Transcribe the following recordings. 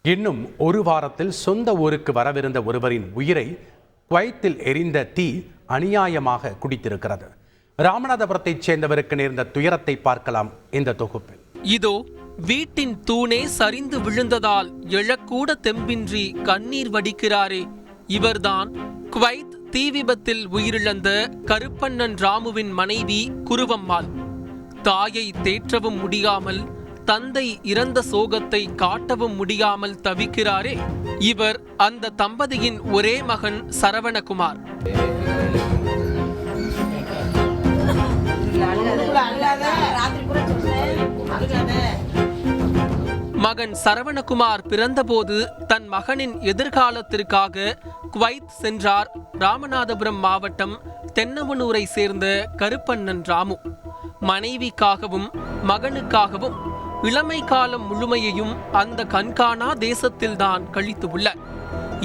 இன்னும் ஒரு வாரத்தில் சொந்த ஊருக்கு வரவிருந்த ஒருவரின் உயிரை குவைத்தில் எரிந்த தீ அநியாயமாக குடித்திருக்கிறது. ராமநாதபுரத்தைச் சேர்ந்தவருக்கு நேர்ந்த துயரத்தை பார்க்கலாம் இந்த தொகுப்பில். இதோ வீட்டின் தூணே சரிந்து விழுந்ததால் எழக்கூட தெம்பின்றி கண்ணீர் வடிக்கிறாரே, இவர்தான் குவைத் தீ விபத்தில் உயிரிழந்த கருப்பண்ணன் ராமுவின் மனைவி குருவம்மாள். தாயை தேற்றவும் முடியாமல், தந்தை இறந்த சோகத்தை காட்டவும் முடியாமல் தவிக்கிறாரே, இவர் அந்த தம்பதியின் ஒரே மகன் சரவணகுமார். மகன் சரவணகுமார் பிறந்தபோது தன் மகனின் எதிர்காலத்திற்காக குவைத் சென்றார் ராமநாதபுரம் மாவட்டம் தென்னமனூரை சேர்ந்த கருப்பண்ணன் ராமு. மனைவிக்காகவும் மகனுக்காகவும் இளமை காலம் முழுமையையும் அந்த கண்காணா தேசத்தில்தான் கழித்து உள்ளார்.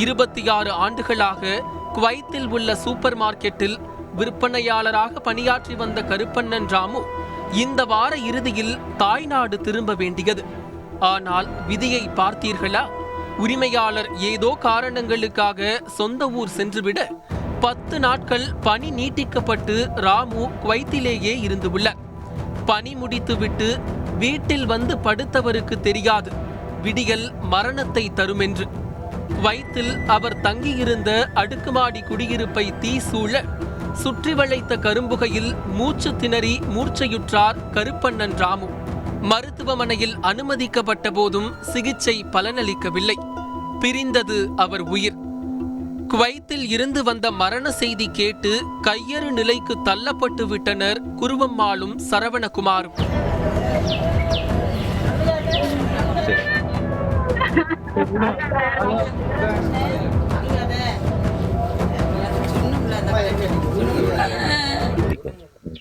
26 ஆண்டுகளாக குவைத்தில் உள்ள சூப்பர் மார்க்கெட்டில் விற்பனையாளராக பணியாற்றி வந்த கருப்பண்ணன் ராமு இந்த வார இறுதியில் தாய்நாடு திரும்ப வேண்டியது. ஆனால் விதியை பார்த்தீர்களா? உரிமையாளர் ஏதோ காரணங்களுக்காக சொந்த ஊர் சென்றுவிட 10 நாட்கள் பணி நீட்டிக்கப்பட்டு ராமு குவைத்திலேயே இருந்து உள்ளார். பணி முடித்துவிட்டு வீட்டில் வந்து படுத்தவருக்கு தெரியாது விடியல் மரணத்தை தரும் என்று. குவைத்தில் அவர் தங்கியிருந்த அடுக்குமாடி குடியிருப்பை தீ சூழ சுற்றி வளைத்த கரும்புகையில் மூச்சு திணறி மூர்ச்சையுற்றார் கருப்பண்ணன் ராமு. மருத்துவமனையில் அனுமதிக்கப்பட்ட போதும் சிகிச்சை பலனளிக்கவில்லை. பிரிந்தது அவர் உயிர். குவைத்தில் இருந்து வந்த மரண செய்தி கேட்டு கையறு நிலைக்கு தள்ளப்பட்டு விட்டனர் குருவம்மாளும் சரவணகுமாரும்.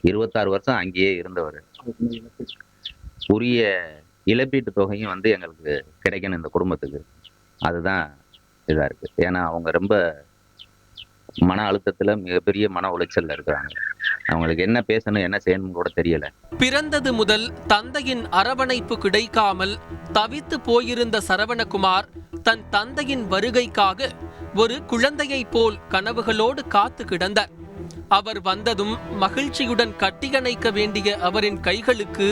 இருபத்தாறு வருஷம் அங்கேயே இருந்தவர். உரிய இழப்பீட்டு தொகையும் எங்களுக்கு கிடைக்கணும் இந்த குடும்பத்துக்கு. அதுதான் இதாக இருக்குது. ஏன்னா அவங்க ரொம்ப மன அழுத்தத்தில் மிகப்பெரிய மன உளைச்சலில் இருக்கிறாங்க. அவங்களுக்கு என்ன பேசணும் என்ன செய்யணும் கூட தெரியல. பிறந்தது முதல் தந்தையின் அரவணைப்பு கிடைக்காமல் தவித்து போயிருந்த சரவணகுமார் தன் தந்தையின் வருகைக்காக ஒரு குழந்தையை போல் கனவுகளோடு காத்து கிடந்தார். அவர் வந்ததும் மகிழ்ச்சியுடன் கட்டியணைக்க வேண்டிய அவரின் கைகளுக்கு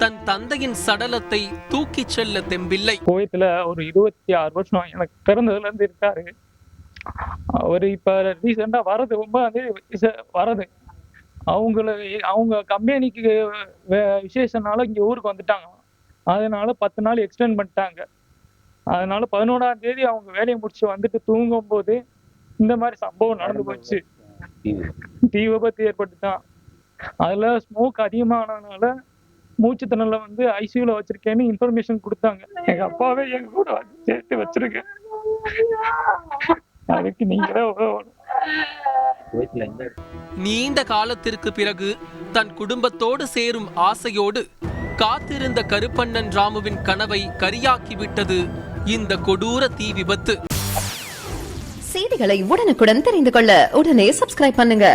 தன் தந்தையின் சடலத்தை தூக்கிச் செல்ல தெம்பில்லை. கோயத்துல ஒரு 26 வருஷம் எனக்கு பிறந்ததுல இருந்து இருக்காரு. அவர் இப்ப ரீசெண்டா வரது 9 வரது அவங்க கம்பெனிக்கு விசேஷனால இங்க ஊருக்கு வந்துட்டாங்க. அதனால 10 நாள் எக்ஸ்டெண்ட் பண்ணிட்டாங்க. அதனால 11ஆம் தேதி அவங்க வேலையை முடிச்சு வந்துட்டு தூங்கும் போது இந்த மாதிரி சம்பவம் நடந்து போச்சு. தீ விபத்து ஏற்பட்டுதான். அதுல ஸ்மோக் அதிகமானதுனால மூச்சு திணறல ஐசியூல வச்சிருக்கேன்னு இன்ஃபர்மேஷன் கொடுத்தாங்க. எங்க அப்பாவே எங்க கூட சேர்த்து வச்சிருக்கேன். அதுக்கு நீங்களே நீண்ட காலத்திற்கு பிறகு தன் குடும்பத்தோடு சேரும் ஆசையோடு காத்திருந்த கருப்பண்ணன் ராமுவின் கனவை கரியாக்கிவிட்டது இந்த கொடூர தீ விபத்து. செய்திகளை உடனுக்குடன் தெரிந்து கொள்ள உடனே சப்ஸ்கிரைப் பண்ணுங்க.